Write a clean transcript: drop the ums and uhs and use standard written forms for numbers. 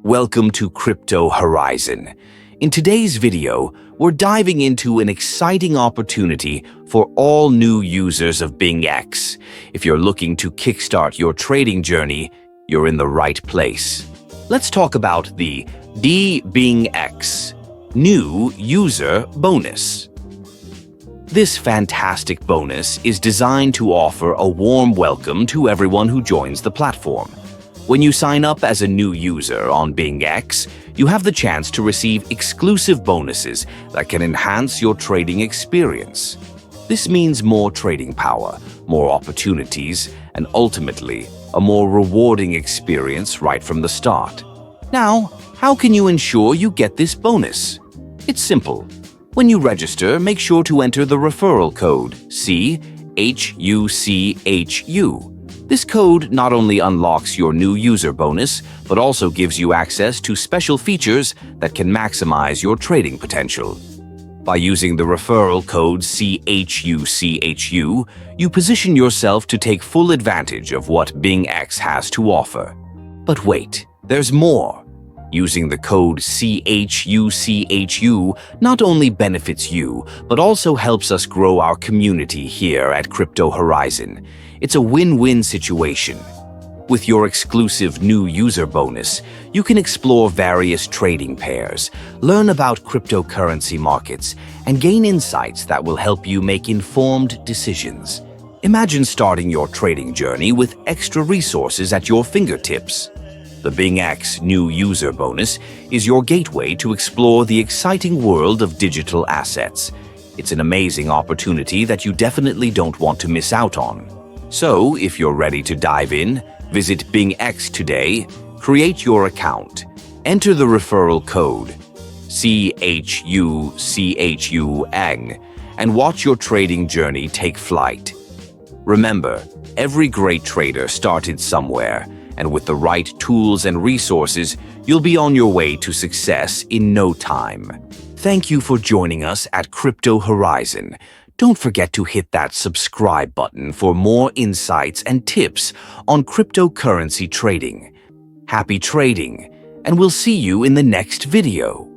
Welcome to Crypto Horizon. In today's video, we're diving into an exciting opportunity for all new users of BingX. If you're looking to kickstart your trading journey, you're in the right place. Let's talk about the BingX New User Bonus. This fantastic bonus is designed to offer a warm welcome to everyone who joins the platform. When you sign up as a new user on BingX, you have the chance to receive exclusive bonuses that can enhance your trading experience. This means more trading power, more opportunities, and ultimately, a more rewarding experience right from the start. Now, how can you ensure you get this bonus? It's simple. When you register, make sure to enter the referral code CHUCHU. This code not only unlocks your new user bonus, but also gives you access to special features that can maximize your trading potential. By using the referral code CHUCHU, you position yourself to take full advantage of what BingX has to offer. But wait, there's more. Using the code CHUCHU not only benefits you, but also helps us grow our community here at Crypto Horizon. It's a win-win situation. With your exclusive new user bonus, you can explore various trading pairs, learn about cryptocurrency markets, and gain insights that will help you make informed decisions. Imagine starting your trading journey with extra resources at your fingertips. The BingX New User Bonus is your gateway to explore the exciting world of digital assets. It's an amazing opportunity that you definitely don't want to miss out on. So, if you're ready to dive in, visit BingX today, create your account, enter the referral code CHUCHUANG, and watch your trading journey take flight. Remember, every great trader started somewhere, and with the right tools and resources, you'll be on your way to success in no time. Thank you for joining us at Crypto Horizon. Don't forget to hit that subscribe button for more insights and tips on cryptocurrency trading. Happy trading, and we'll see you in the next video.